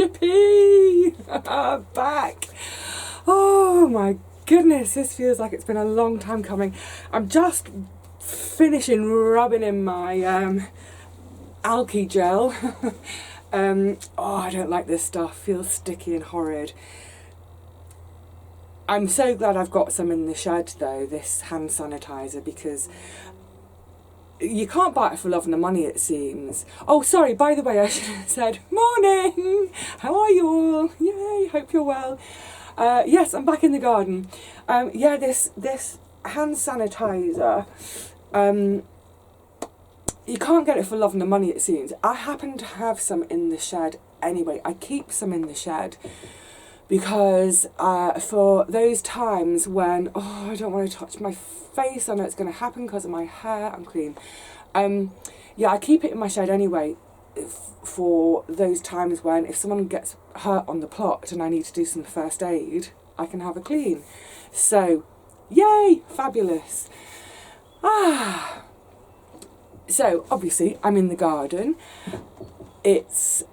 Yippee! Back! Oh my goodness, this feels like it's been a long time coming. I'm just finishing rubbing in my algae gel. Oh, I don't like this stuff. Feels sticky and horrid. I'm so glad I've got some in the shed though, this hand sanitizer, because you can't buy it for love nor money, it seems. Oh, sorry, by the way, I should have said, morning! How are you all? Yay, hope you're well. Yes, I'm back in the garden. Yeah, this hand sanitizer, you can't get it for love nor money, it seems. I happen to have some in the shed anyway. I keep some in the shed because for those times when, oh, I don't want to touch my face, I know it's going to happen because of my hair, I'm clean. Yeah, I keep it in my shed anyway for those times when if someone gets hurt on the plot and I need to do some first aid, I can have a clean. So, yay, fabulous. So, obviously, I'm in the garden. It's...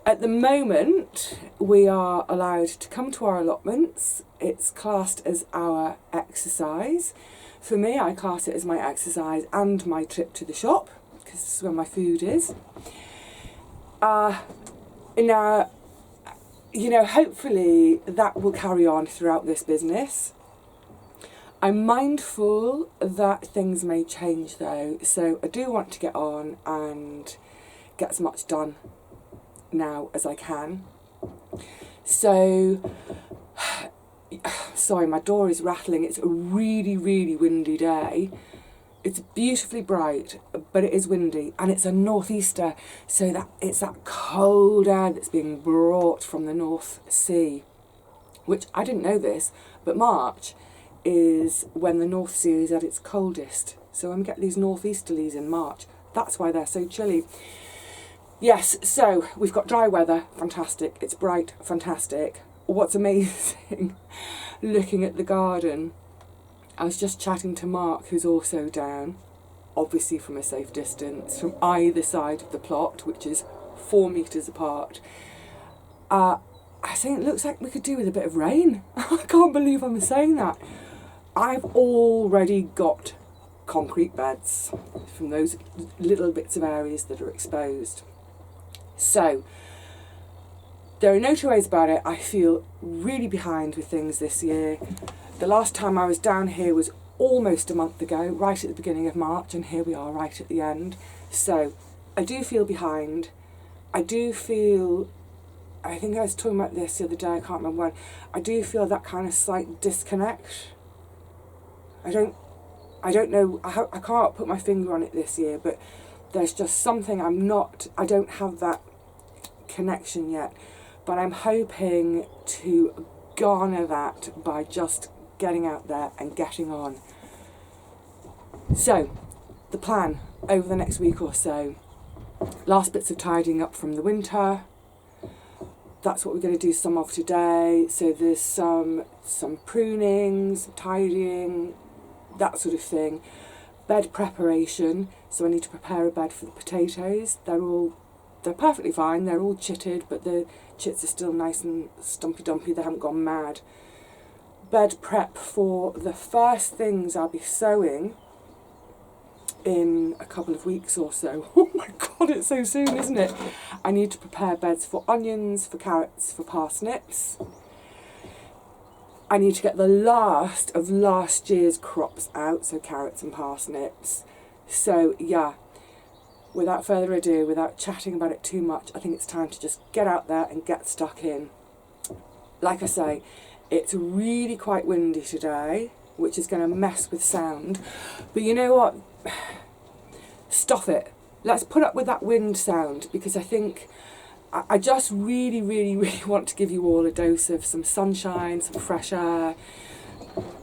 At the moment, we are allowed to come to our allotments. It's classed as our exercise. For me, I class it as my exercise and my trip to the shop, because this is where my food is. Now, you know, hopefully that will carry on throughout this business. I'm mindful that things may change though, so I do want to get on and get as much done now as I can. So, sorry, my door is rattling. It's a really, really windy day. It's beautifully bright, but it is windy, and it's a northeaster, so that it's that cold air that's being brought from the North Sea, which I didn't know this, but March is when the North Sea is at its coldest. So when we get these northeasterlies in March, that's why they're so chilly. Yes, so we've got dry weather, fantastic. It's bright, fantastic. What's amazing, looking at the garden, I was just chatting to Mark, who's also down, obviously from a safe distance, from either side of the plot, which is 4 metres apart. I think it looks like we could do with a bit of rain. I can't believe I'm saying that. I've already got concrete beds from those little bits of areas that are exposed. So, there are no two ways about it. I feel really behind with things this year. The last time I was down here was almost a month ago, right at the beginning of March, and here we are right at the end. So, I do feel behind. I do feel, I think I was talking about this the other day, I can't remember when, I do feel that kind of slight disconnect. I don't know, I can't put my finger on it this year, but there's just something I don't have that connection yet, but I'm hoping to garner that by just getting out there and getting on. So, the plan over the next week or so, last bits of tidying up from the winter, that's what we're going to do some of today. So there's some pruning, some tidying, that sort of thing. Bed preparation, so I need to prepare a bed for the potatoes. They're perfectly fine, they're all chitted, but the chits are still nice and stumpy dumpy, they haven't gone mad. Bed prep for the first things I'll be sowing in a couple of weeks or so. Oh my god, it's so soon, isn't it? I need to prepare beds for onions, for carrots, for parsnips. I need to get the last of last year's crops out, so carrots and parsnips. So yeah, without further ado, without chatting about it too much, I think it's time to just get out there and get stuck in. Like I say, it's really quite windy today, which is going to mess with sound. But you know what? Stop it. Let's put up with that wind sound, because I think I just really, really, really want to give you all a dose of some sunshine, some fresh air,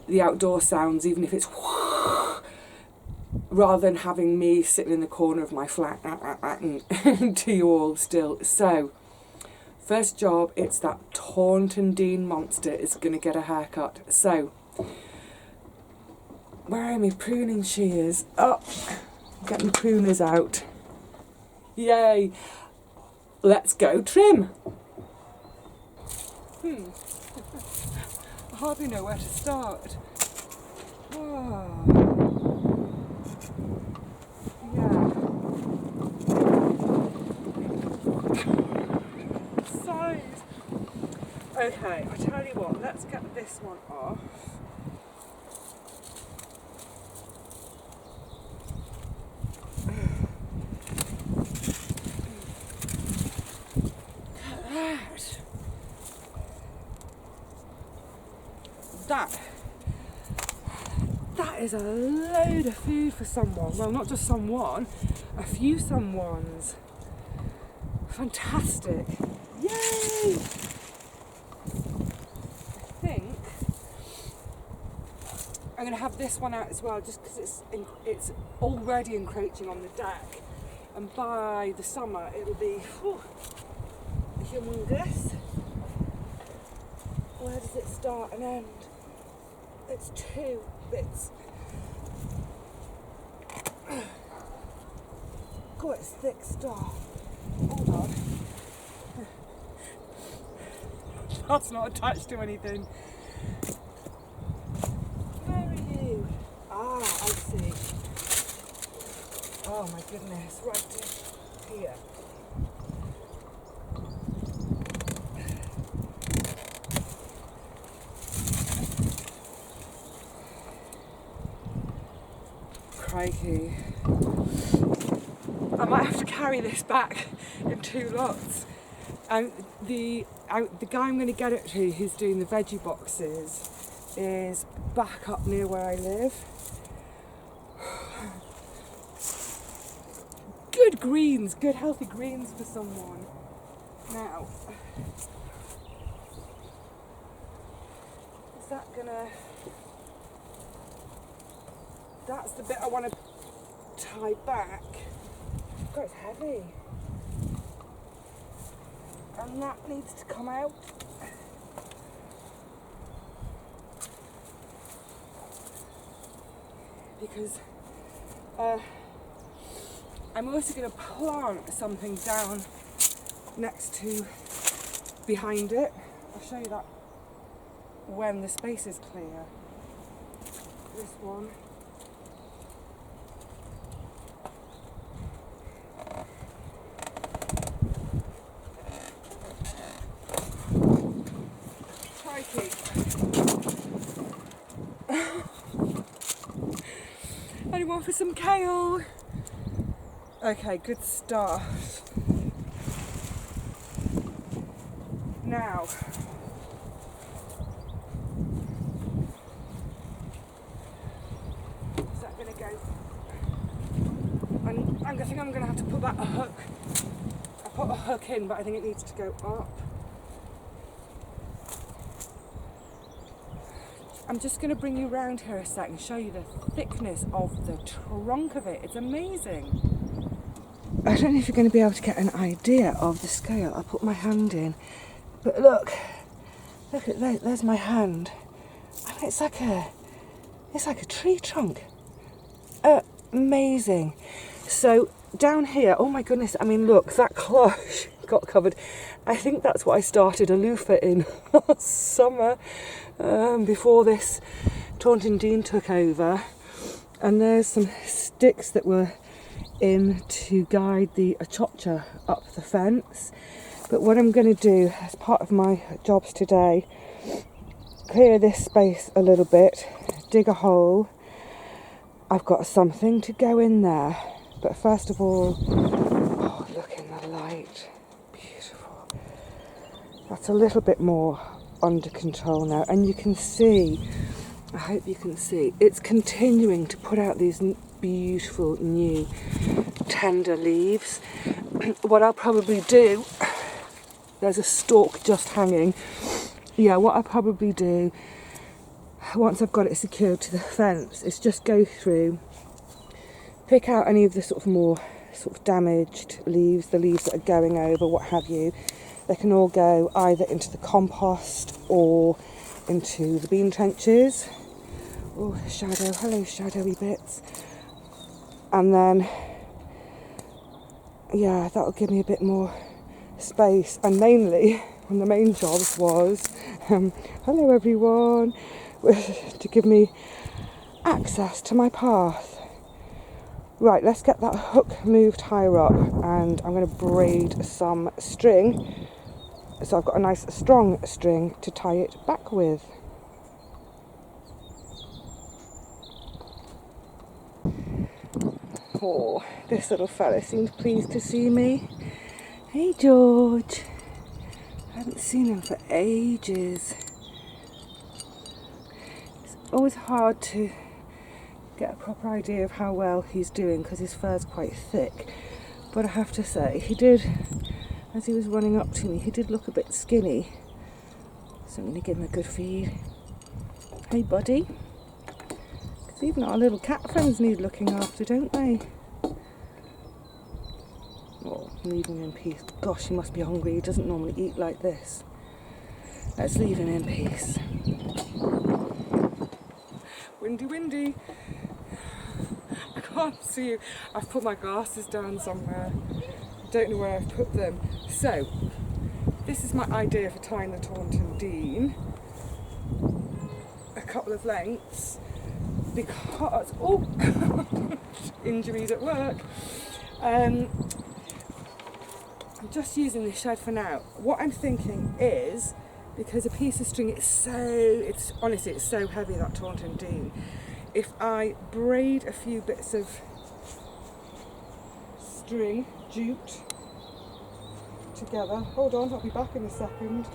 the outdoor sounds, even if it's rather than having me sitting in the corner of my flat to you all still. So, first job, it's that Taunton Deane monster is going to get a haircut. So, where are my pruning shears? Oh, get my pruners out. Yay! Let's go trim. I hardly know where to start. Oh. Yeah. Size. Okay, I tell you what, let's get this one off. That is a load of food for someone. Well, not just someone, a few someones. Fantastic. Yay! I think I'm going to have this one out as well, just because it's already encroaching on the deck, and by the summer it'll be humongous. Where does it start and end? It's 2 bits. God, it's thick stuff. Hold on. That's not attached to anything. Where are you? Ah, I see. Oh my goodness, right here. Crikey. I might have to carry this back in 2 lots. And the guy I'm going to get it to, who's doing the veggie boxes, is back up near where I live. Good greens, good healthy greens for someone. Now, is that gonna... That's the bit I want to tie back. God, it's heavy. And that needs to come out. Because I'm also going to plant something down next to, behind it. I'll show you that when the space is clear. This one. Anyone for some kale? Okay, good stuff. Now, is that going to go? I think I'm going to have to put that a hook. I put a hook in, but I think it needs to go up. I'm just going to bring you round here a sec and show you the thickness of the trunk of it. It's amazing. I don't know if you're going to be able to get an idea of the scale. I'll put my hand in. But look at that, there's my hand. I mean, it's like a tree trunk. Amazing. So down here, oh my goodness, I mean look, that cloche got covered. I think that's what I started a loofah in last summer, before this Taunton Deane took over. And there's some sticks that were in to guide the achocha up the fence. But what I'm going to do as part of my jobs today, clear this space a little bit, dig a hole. I've got something to go in there. But first of all, oh, look in the light. Beautiful. That's a little bit more under control now. And you can see, I hope you can see, it's continuing to put out these beautiful new tender leaves. What I'll probably do, there's a stalk just hanging. Yeah, what I'll probably do, once I've got it secured to the fence, is just go through, pick out any of the sort of more sort of damaged leaves, the leaves that are going over, what have you. They can all go either into the compost or into the bean trenches. Oh, shadow, hello shadowy bits. And then, yeah, that'll give me a bit more space. And mainly, one of the main jobs was, hello everyone, to give me access to my path. Right, let's get that hook moved higher up, and I'm going to braid some string, so I've got a nice strong string to tie it back with. Oh, this little fella seems pleased to see me. Hey George, I haven't seen him for ages. It's always hard to get a proper idea of how well he's doing because his fur's quite thick, but I have to say he did, as he was running up to me, he did look a bit skinny, so I'm going to give him a good feed. Hey buddy, because even our little cat friends need looking after, don't they? Oh, leave him in peace. Gosh, he must be hungry, he doesn't normally eat like this. Let's leave him in peace. Windy, windy. I can't see you. I've put my glasses down somewhere. I don't know where I've put them. So, this is my idea for tying the Taunton Deane. A couple of lengths, because, oh, injuries at work. I'm just using this shed for now. What I'm thinking is, because a piece of string, honestly, it's so heavy, that Taunton Deane. If I braid a few bits of string, jute, together. Hold on, I'll be back in a second.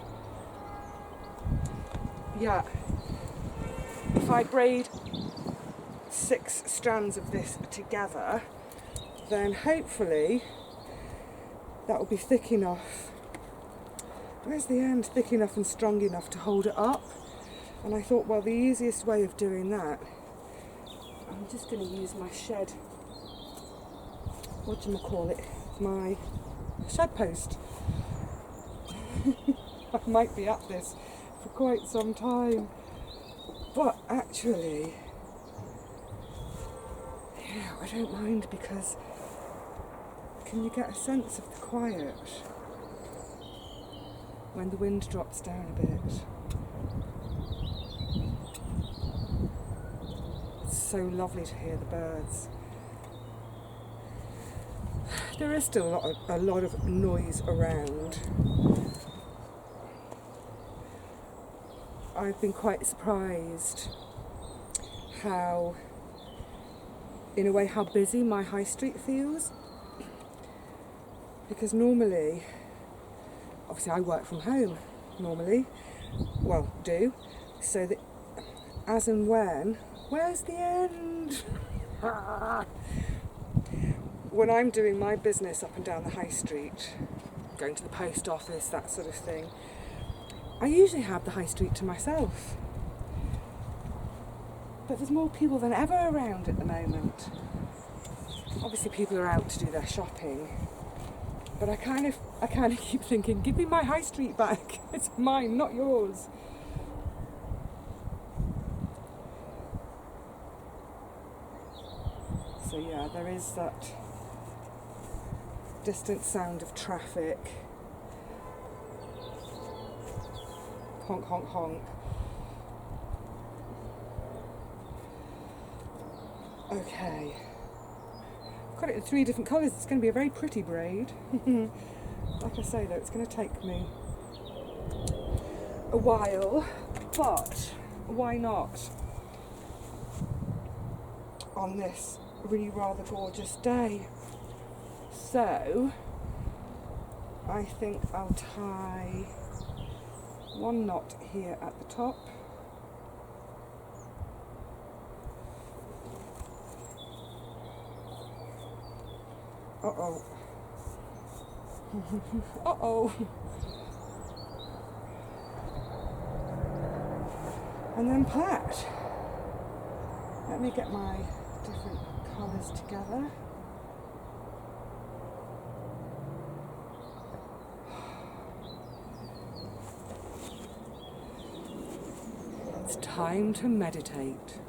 Yeah. If I braid 6 strands of this together, then hopefully that will be thick enough. Where's the end? Thick enough and strong enough to hold it up. And I thought, well, the easiest way of doing that, I'm just going to use my shed, my shed post. I might be at this for quite some time, but actually, yeah, I don't mind, because can you get a sense of the quiet when the wind drops down a bit? It's so lovely to hear the birds. There is still a lot of noise around. I've been quite surprised how, in a way, how busy my high street feels. Because normally, obviously I work from home normally, well, do, so that as and when, where's the end? When I'm doing my business up and down the high street, going to the post office, that sort of thing, I usually have the high street to myself. But there's more people than ever around at the moment. Obviously people are out to do their shopping, but I kind of keep thinking, give me my high street back. It's mine, not yours. So yeah, there is that distant sound of traffic. Honk, honk, honk. Okay. I've got it in 3 different colours. It's going to be a very pretty braid. Like I say though, it's going to take me a while, but why not on this really rather gorgeous day? So I think I'll tie 1 knot here at the top, uh-oh, uh-oh, and then plait. Let me get my different colours together. It's time to meditate.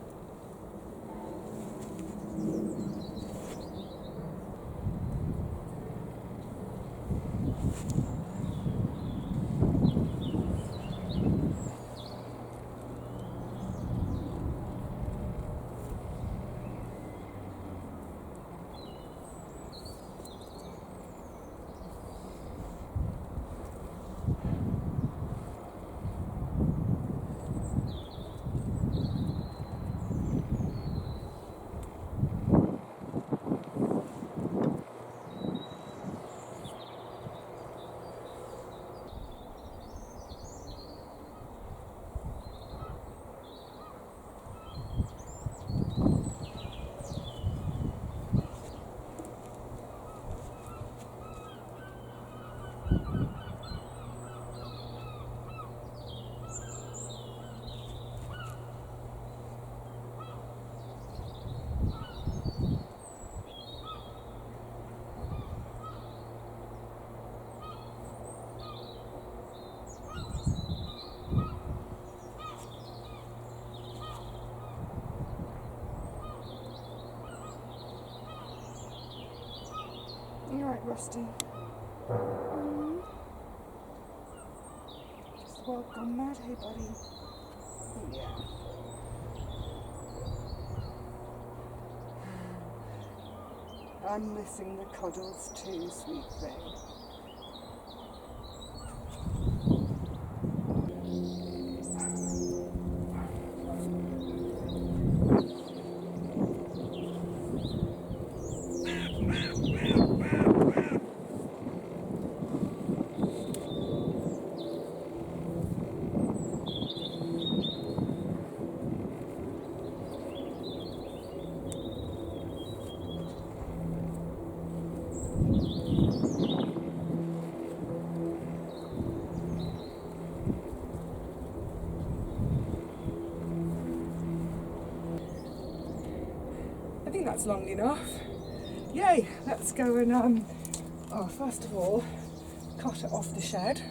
Rusty. Just well gone mad, hey buddy. Oh, yeah. I'm missing the cuddles too, sweet thing. I think that's long enough. Yay, let's go and first of all, cut it off the shed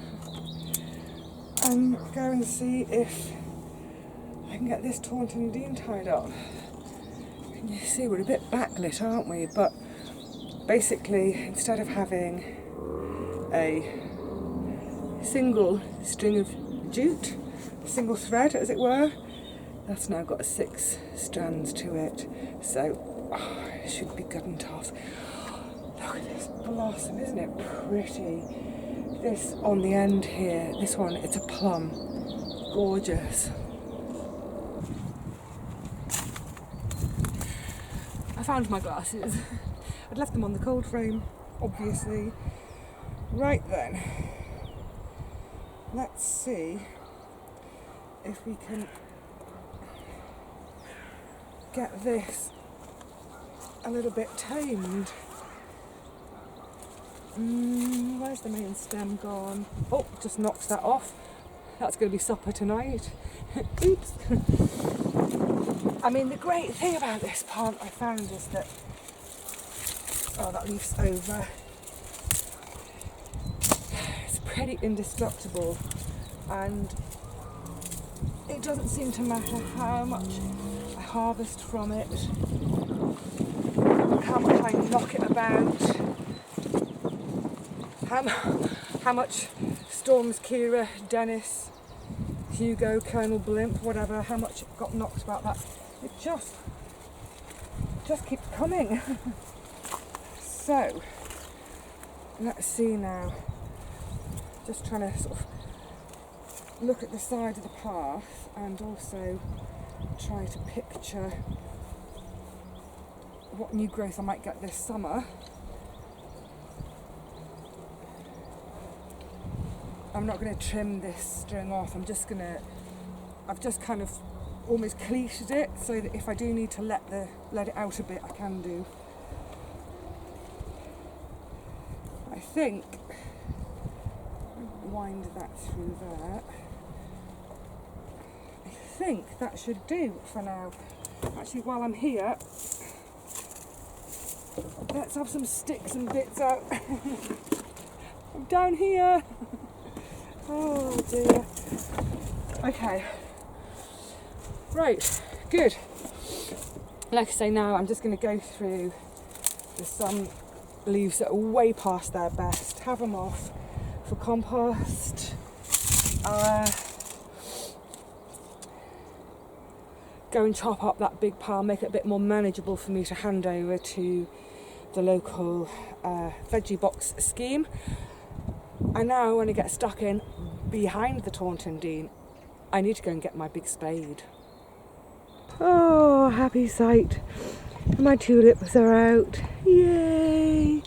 and go and see if I can get this Taunton Deane tied up. Can you see we're a bit backlit, aren't we? But basically, instead of having a single string of jute, a single thread as it were, that's now got 6 strands to it. So it should be good and tough. Look at this blossom, isn't it pretty? This on the end here, this one, it's a plum. Gorgeous. I found my glasses. I'd left them on the cold frame, obviously. Right then, let's see if we can get this a little bit tamed. Where's the main stem gone? Oh, just knocked that off. That's going to be supper tonight. Oops. I mean, the great thing about this plant I found is that, oh, that leaf's over. It's pretty indestructible, and it doesn't seem to matter how much I harvest from it, how much I knock it about, how much Storms, Kira, Dennis, Hugo, Colonel Blimp, whatever, how much it got knocked about that. It just keeps coming. So, let's see now. Just trying to sort of look at the side of the path and also try to picture what new growth I might get this summer. I'm not going to trim this string off, I've just kind of almost cleated it so that if I do need to let it out a bit, I can do. I think wind that through there. I think that should do for now. Actually, while I'm here, let's have some sticks and bits out. I'm down here. Oh dear. Okay. Right, good. Like I say, now I'm just going to go through some leaves that are way past their best, have them off for compost. Go and chop up that big pile, make it a bit more manageable for me to hand over to the local veggie box scheme. And now when I get stuck in behind the Taunton Deane, I need to go and get my big spade. Oh, happy sight. My tulips are out. Yay! It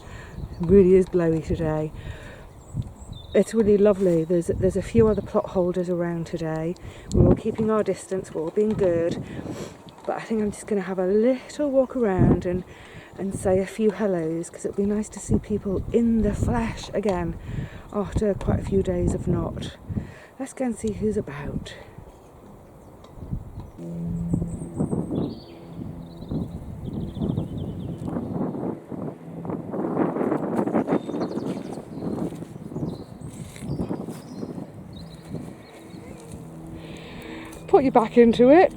really is blowy today. It's really lovely. There's a few other plot holders around today. We're all keeping our distance, we're all being good. But I think I'm just going to have a little walk around and say a few hellos, because it'll be nice to see people in the flesh again after quite a few days of not. Let's go and see who's about. Put you back into it.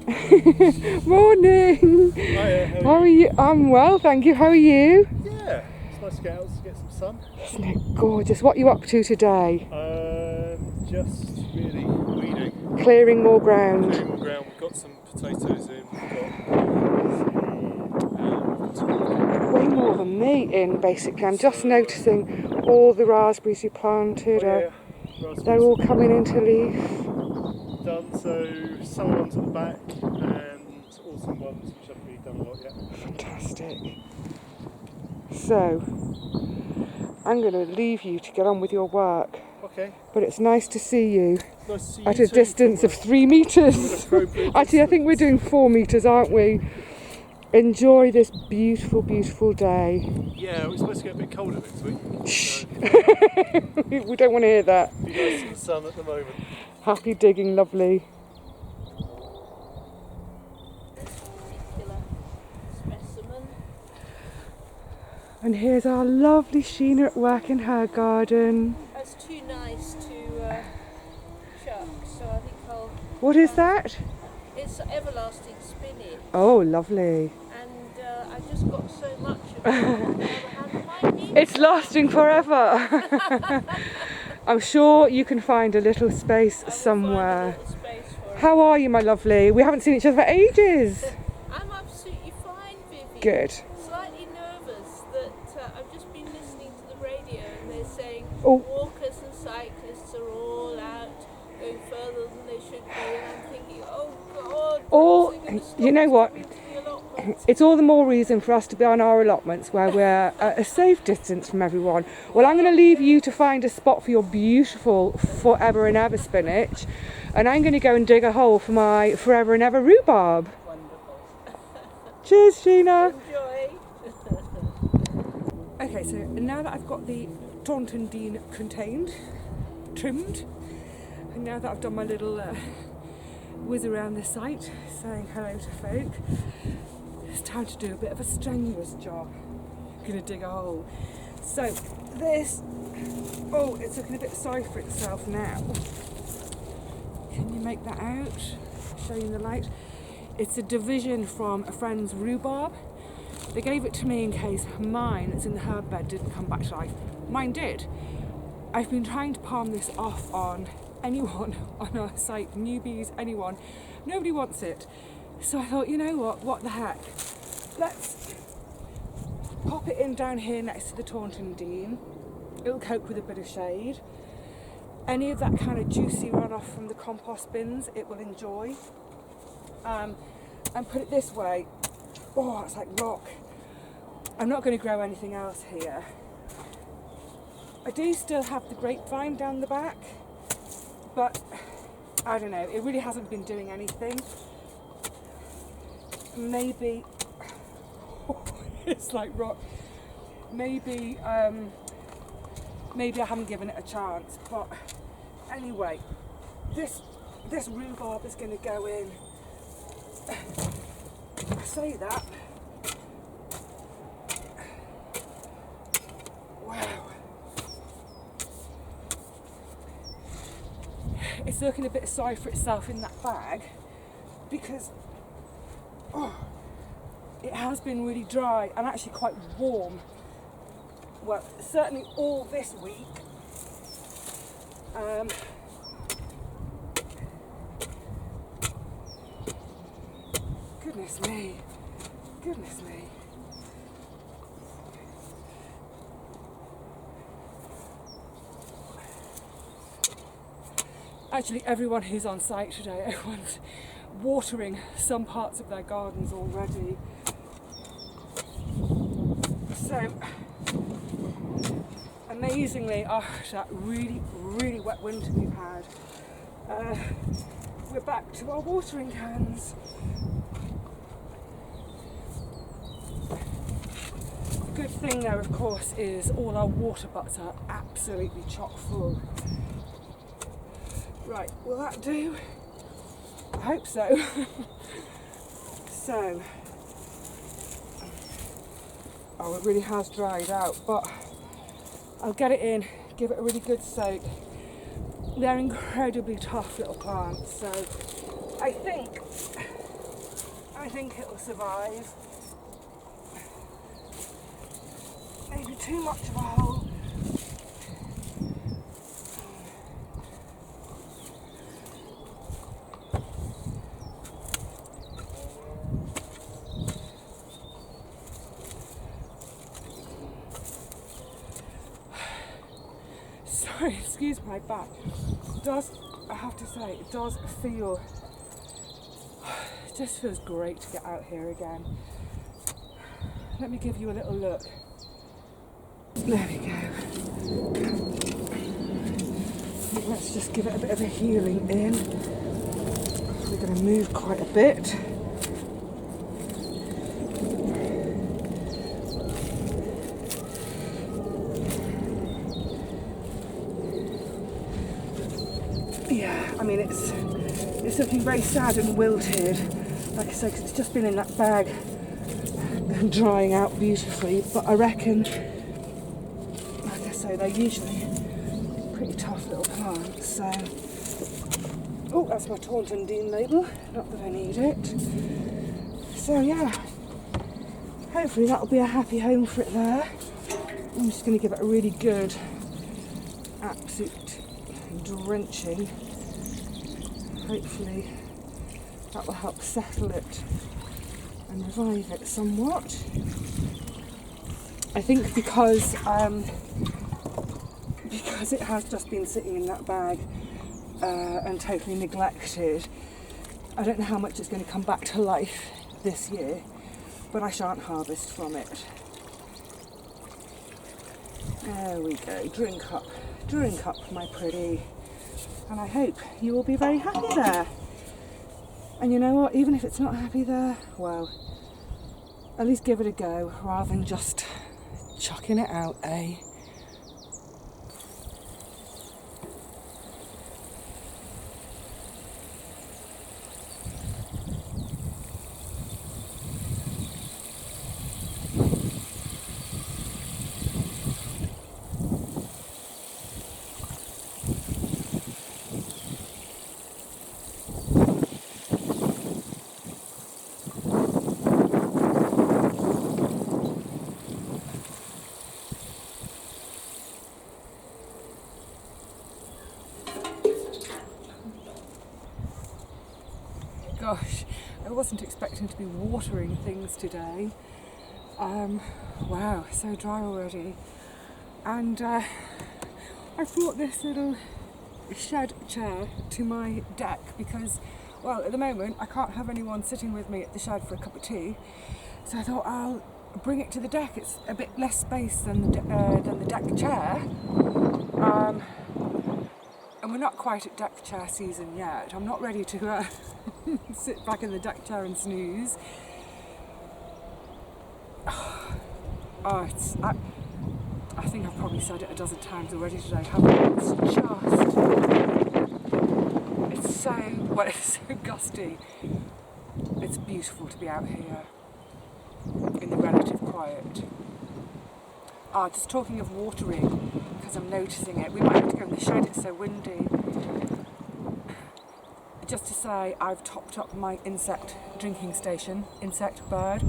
Morning. Hiya, how are you? I'm well, thank you. How are you? Yeah, it's nice to get out to get some sun. Isn't it gorgeous? What are you up to today? Just really weeding. Clearing more ground. Clearing more ground. We've got some potatoes in. Way more than me in, basically. I'm just noticing all the raspberries you planted. They're all coming into leaf. Done. So summer ones at the back and autumn ones, which haven't really done a lot yet. Fantastic. So, I'm going to leave you to get on with your work. Okay. But it's nice to see you. Nice to see you at a distance of 3 metres. Actually, I think we're doing 4 metres, aren't we? Enjoy this beautiful, beautiful day. Yeah, we're supposed to get a bit colder next week. Shh. We don't want to hear that. Be nice in the sun at the moment. Happy digging, lovely. And here's our lovely Sheena at work in her garden. That's too nice to chuck, so I think I'll... What is that? It's everlasting spinach. Oh, lovely. And I just got so much of it. It's lasting forever. I'm sure you can find a little space somewhere. How are you, my lovely? We haven't seen each other for ages. I'm absolutely fine, Vivi. Good. Slightly nervous that I've just been listening to the radio and they're saying walkers and cyclists are all out going further than they should be, and I'm thinking, oh God, you know what? It's all the more reason for us to be on our allotments where we're at a safe distance from everyone. Well, I'm going to leave you to find a spot for your beautiful forever and ever spinach, and I'm going to go and dig a hole for my forever and ever rhubarb. Wonderful. Cheers, Sheena. Enjoy. Okay, so now that I've got the Taunton Deane trimmed, and now that I've done my little whiz around the site saying hello to folk, it's time to do a bit of a strenuous job. I'm going to dig a hole. So this, it's looking a bit sorry for itself now. Can you make that out? Show you in the light. It's a division from a friend's rhubarb. They gave it to me in case mine that's in the herb bed didn't come back to life. Mine did. I've been trying to palm this off on anyone on our site, newbies, anyone. Nobody wants it. So I thought, you know what the heck? Let's pop it in down here next to the Taunton Deane. It'll cope with a bit of shade. Any of that kind of juicy runoff from the compost bins, it will enjoy. And put it this way, it's like rock. I'm not going to grow anything else here. I do still have the grapevine down the back, but I don't know, it really hasn't been doing anything. Maybe, it's like rock. Maybe I haven't given it a chance, but anyway, this rhubarb is going to go in. I say that. Wow. It's looking a bit sorry for itself in that bag because it has been really dry and actually quite warm. Well, certainly all this week. Goodness me. Actually, everyone who's on site today, everyone's watering some parts of their gardens already. So, amazingly, after that really, really wet winter we've had, we're back to our watering cans. The good thing there, of course, is all our water butts are absolutely chock full. Right, will that do? I hope so. So, it really has dried out, but I'll get it in, give it a really good soak. They're incredibly tough little plants, so I think it'll survive. Maybe too much of a hole. Sorry, excuse my back. It does, I have to say, it does feel, it just feels great to get out here again. Let me give you a little look. There we go. Let's just give it a bit of a healing in. We're going to move quite a bit. Yeah, I mean it's looking very sad and wilted, like I say, because it's just been in that bag and drying out beautifully. But I reckon, like I say, they're usually pretty tough little plants. So, oh, that's my Taunton Deane label. Not that I need it. So yeah, hopefully that'll be a happy home for it there. I'm just going to give it a really good, absolute drenching. Hopefully that will help settle it and revive it somewhat. I think because it has just been sitting in that bag and totally neglected, I don't know how much it's going to come back to life this year, but I shan't harvest from it. There we go, drink up my pretty. And I hope you will be very happy there. And you know what, even if it's not happy there, well, at least give it a go rather than just chucking it out, eh? Gosh, I wasn't expecting to be watering things today. Wow, so dry already. And I brought this little shed chair to my deck because, well, at the moment I can't have anyone sitting with me at the shed for a cup of tea. So I thought I'll bring it to the deck. It's a bit less space than the deck chair. And we're not quite at deck chair season yet. I'm not ready to sit back in the deck chair and snooze. Oh, I think I've probably said it a dozen times already today, haven't I? It's so gusty. It's beautiful to be out here in the relative quiet. Just talking of watering, because I'm noticing it, we might have to go in the shed, it's so windy. Just to say, I've topped up my insect drinking station, insect bird.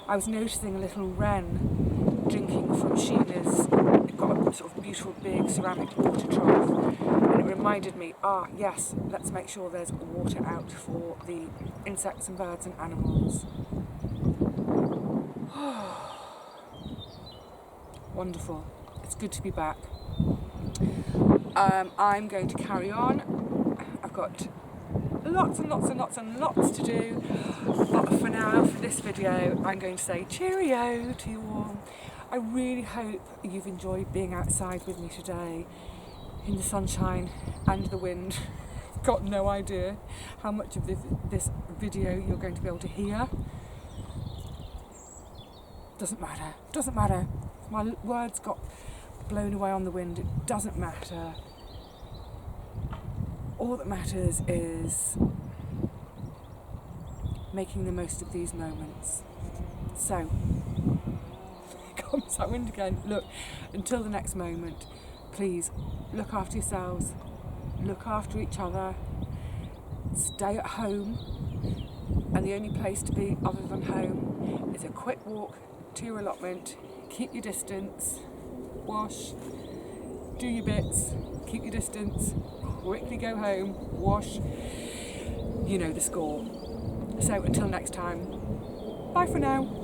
I was noticing a little wren drinking from Sheena's. It got a sort of beautiful big ceramic water trough, and it reminded me, yes, let's make sure there's water out for the insects and birds and animals. Wonderful. It's good to be back. I'm going to carry on. I've got lots and lots to do, but for now, for this video, I'm going to say cheerio to you all. I really hope you've enjoyed being outside with me today in the sunshine and the wind. Got no idea how much of this video you're going to be able to hear. Doesn't matter. My words got blown away on the wind. It doesn't matter. All that matters is making the most of these moments. So, here comes that wind again. Look, until the next moment, please look after yourselves, look after each other, stay at home, and the only place to be other than home is a quick walk to your allotment. Keep your distance, wash, do your bits, keep your distance, quickly go home, wash. You know the score. So until next time, bye for now.